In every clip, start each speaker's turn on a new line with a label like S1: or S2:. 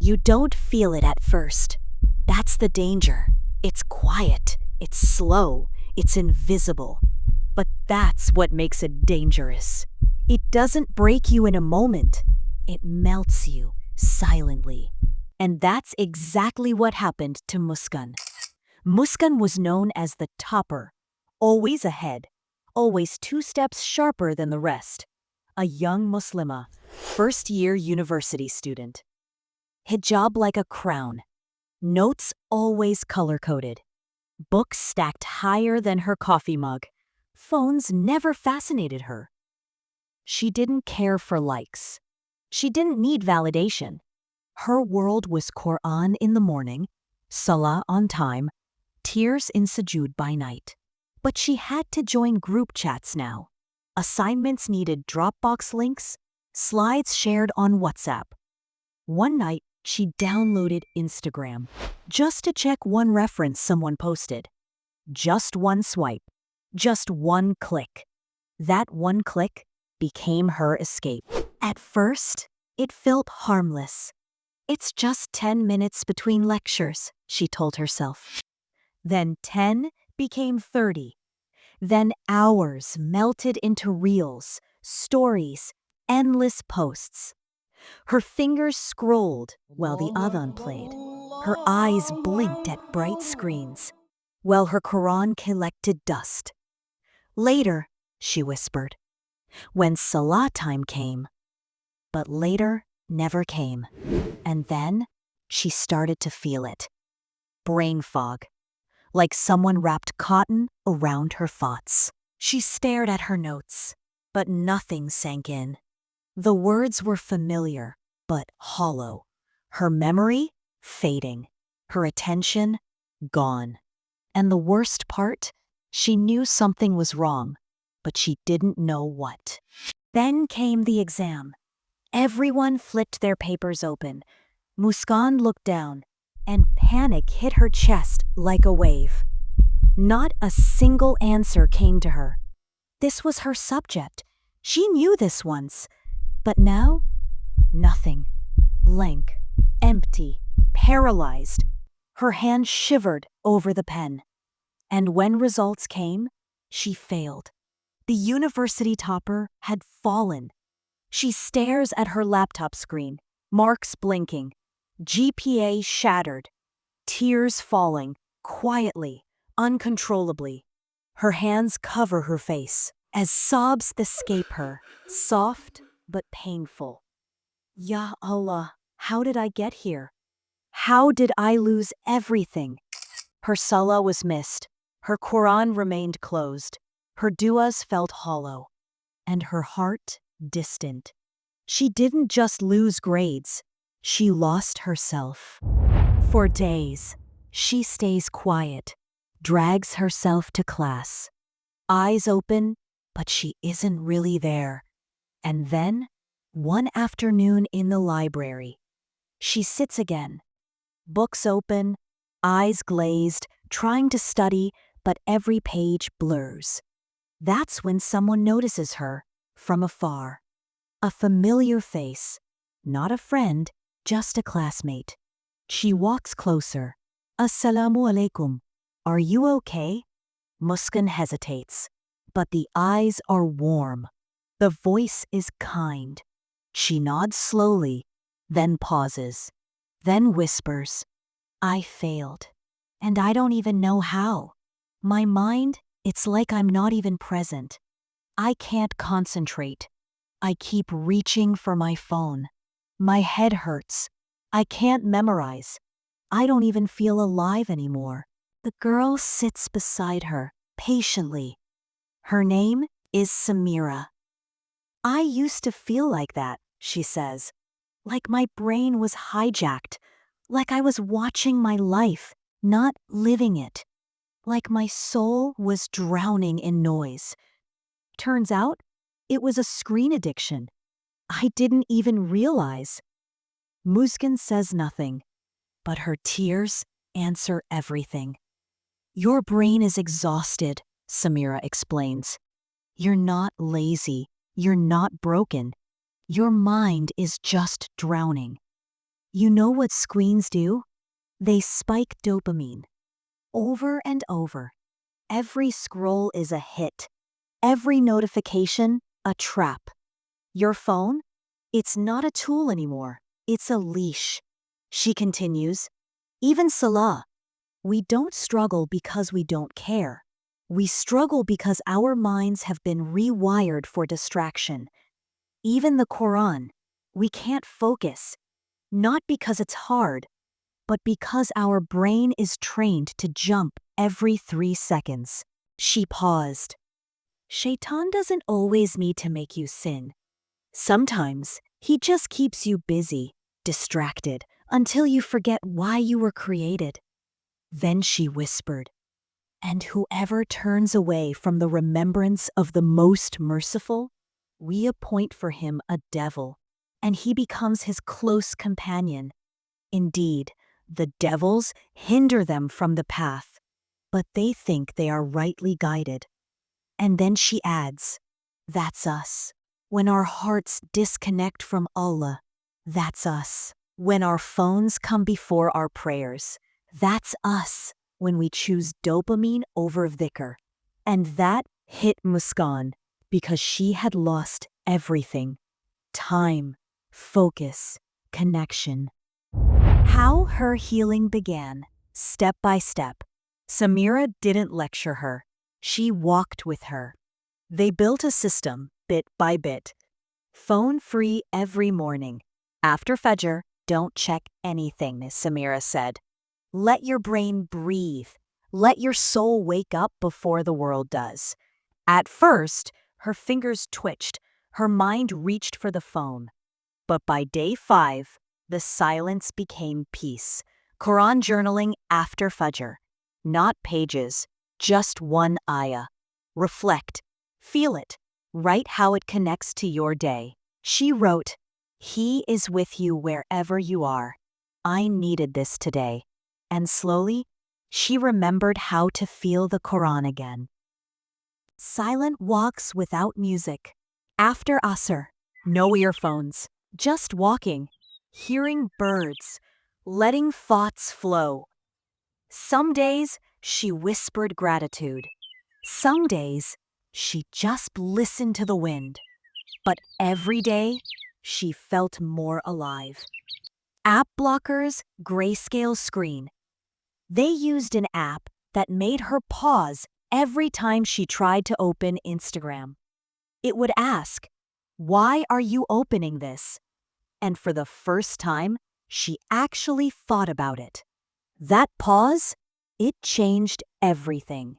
S1: You don't feel it at first. That's the danger. It's quiet, it's slow, it's invisible. But that's what makes it dangerous. It doesn't break you in a moment. It melts you silently. And that's exactly what happened to Muskan. Muskan was known as the topper, always ahead, always 2 steps sharper than the rest. A young Muslimah, first-year university student. Hijab like a crown. Notes always color-coded. Books stacked higher than her coffee mug. Phones never fascinated her. She didn't care for likes. She didn't need validation. Her world was Qur'an in the morning, Salah on time, tears in sujood by night. But she had to join group chats now. Assignments needed Dropbox links, slides shared on WhatsApp. One night, she downloaded Instagram just to check one reference someone posted. Just one swipe, just one click. That one click became her escape. At first, it felt harmless. It's just 10 minutes between lectures, she told herself. Then 10 became 30. Then hours melted into reels, stories, endless posts. Her fingers scrolled while the adhan played. Her eyes blinked at bright screens, while her Quran collected dust. Later, she whispered, when Salah time came. But later never came. And then she started to feel it. Brain fog. Like someone wrapped cotton around her thoughts. She stared at her notes, but nothing sank in. The words were familiar, but hollow. Her memory, fading. Her attention, gone. And the worst part, she knew something was wrong, but she didn't know what. Then came the exam. Everyone flipped their papers open. Muskan looked down, and panic hit her chest like a wave. Not a single answer came to her. This was her subject. She knew this once. But now, nothing. Blank, empty, paralyzed. Her hand shivered over the pen. And when results came, she failed. The university topper had fallen. She stares at her laptop screen, marks blinking, GPA shattered, tears falling, quietly, uncontrollably. Her hands cover her face as sobs escape her, soft but painful. Ya Allah, how did I get here? How did I lose everything? Her salah was missed, her Quran remained closed, her du'as felt hollow, and her heart distant. She didn't just lose grades, she lost herself. For days, she stays quiet, drags herself to class. Eyes open, but she isn't really there. And then, one afternoon in the library, she sits again. Books open, eyes glazed, trying to study, but every page blurs. That's when someone notices her, from afar. A familiar face, not a friend, just a classmate. She walks closer. Assalamu alaikum. Are you okay? Muskan hesitates, but the eyes are warm. The voice is kind. She nods slowly, then pauses, then whispers, I failed, and I don't even know how. My mind, it's like I'm not even present. I can't concentrate. I keep reaching for my phone. My head hurts. I can't memorize. I don't even feel alive anymore. The girl sits beside her, patiently. Her name is Samira. I used to feel like that, she says. Like my brain was hijacked. Like I was watching my life, not living it. Like my soul was drowning in noise. Turns out, it was a screen addiction. I didn't even realize. Muskan says nothing, but her tears answer everything. Your brain is exhausted, Samira explains. You're not lazy. You're not broken. Your mind is just drowning. You know what screens do? They spike dopamine. Over and over. Every scroll is a hit. Every notification, a trap. Your phone? It's not a tool anymore. It's a leash. She continues. Even Salah. We don't struggle because we don't care. We struggle because our minds have been rewired for distraction. Even the Qur'an. We can't focus. Not because it's hard, but because our brain is trained to jump every 3 seconds. She paused. Shaitan doesn't always need to make you sin. Sometimes he just keeps you busy, distracted, until you forget why you were created. Then she whispered, and whoever turns away from the remembrance of the Most Merciful, we appoint for him a devil, and he becomes his close companion. Indeed, the devils hinder them from the path, but they think they are rightly guided. And then she adds, that's us. When our hearts disconnect from Allah, that's us. When our phones come before our prayers, that's us. When we choose dopamine over dhikr. And that hit Muskan because she had lost everything. Time, focus, connection. How her healing began, step by step. Samira didn't lecture her. She walked with her. They built a system, bit by bit. Phone-free every morning. After Fajr, don't check anything, Samira said. Let your brain breathe. Let your soul wake up before the world does. At first, her fingers twitched. Her mind reached for the phone. But by day 5, the silence became peace. Quran journaling after Fajr. Not pages, just one ayah. Reflect. Feel it. Write how it connects to your day. She wrote, He is with you wherever you are. I needed this today. And slowly, she remembered how to feel the Quran again. Silent walks without music. After Asr, no earphones, just walking, hearing birds, letting thoughts flow. Some days, she whispered gratitude. Some days, she just listened to the wind. But every day, she felt more alive. App blockers, grayscale screen. They used an app that made her pause every time she tried to open Instagram. It would ask, "Why are you opening this?" And for the first time, she actually thought about it. That pause, it changed everything.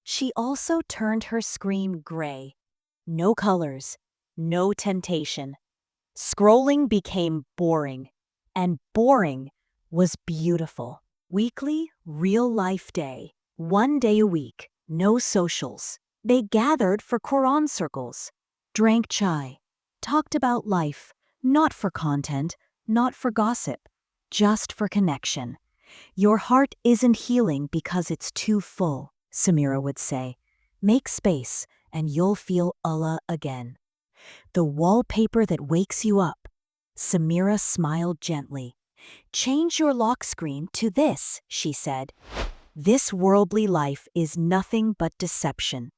S1: She also turned her screen gray. No colors, no temptation. Scrolling became boring, and boring was beautiful. Weekly, real-life day. 1 day a week, no socials. They gathered for Quran circles, drank chai, talked about life, not for content, not for gossip, just for connection. Your heart isn't healing because it's too full, Samira would say. Make space and you'll feel Allah again. The wallpaper that wakes you up. Samira smiled gently. Change your lock screen to this, she said. This worldly life is nothing but deception.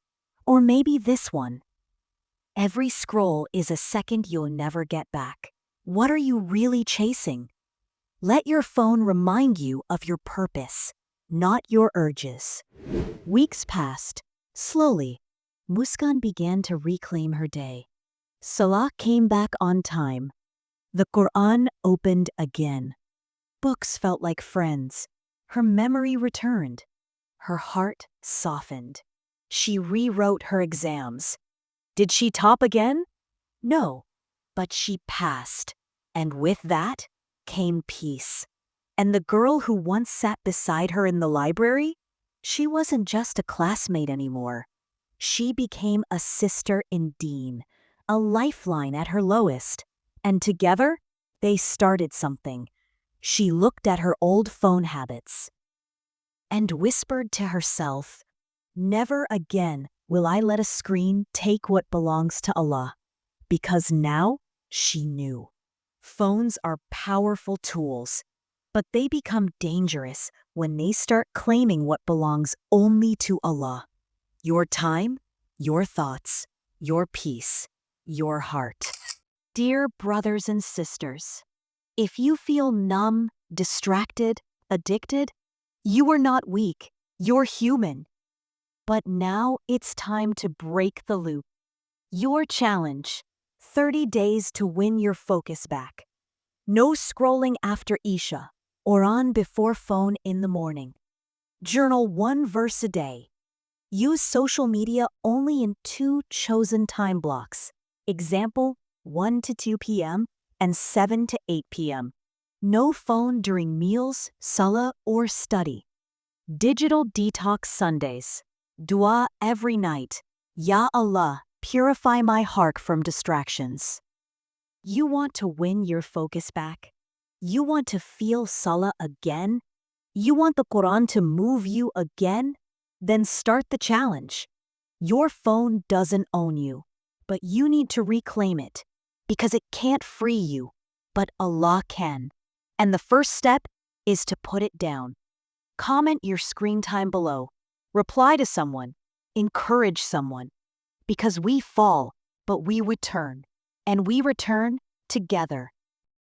S1: Or maybe this one. Every scroll is a second you'll never get back. What are you really chasing? Let your phone remind you of your purpose, not your urges. Weeks passed. Slowly, Muskan began to reclaim her day. Salah came back on time. The Qur'an opened again. Books felt like friends. Her memory returned. Her heart softened. She rewrote her exams. Did she top again? No, but she passed. And with that came peace. And the girl who once sat beside her in the library? She wasn't just a classmate anymore. She became a sister in Deen, a lifeline at her lowest. And together, they started something. She looked at her old phone habits and whispered to herself, "Never again will I let a screen take what belongs to Allah." Because now she knew. Phones are powerful tools, but they become dangerous when they start claiming what belongs only to Allah. Your time, your thoughts, your peace, your heart. Dear brothers and sisters, if you feel numb, distracted, addicted, you are not weak, you're human. But now it's time to break the loop. Your challenge: 30 days to win your focus back. No scrolling after Isha or on before phone in the morning. Journal one verse a day. Use social media only in 2 chosen time blocks. Example, 1 to 2 p.m. and 7 to 8 p.m. No phone during meals, Salah, or study. Digital detox Sundays. Dua every night. Ya Allah, purify my heart from distractions. You want to win your focus back? You want to feel Salah again? You want the Qur'an to move you again? Then start the challenge. Your phone doesn't own you, but you need to reclaim it because it can't free you, but Allah can. And the first step is to put it down. Comment your screen time below. Reply to someone. Encourage someone. Because we fall, but we return. And we return together.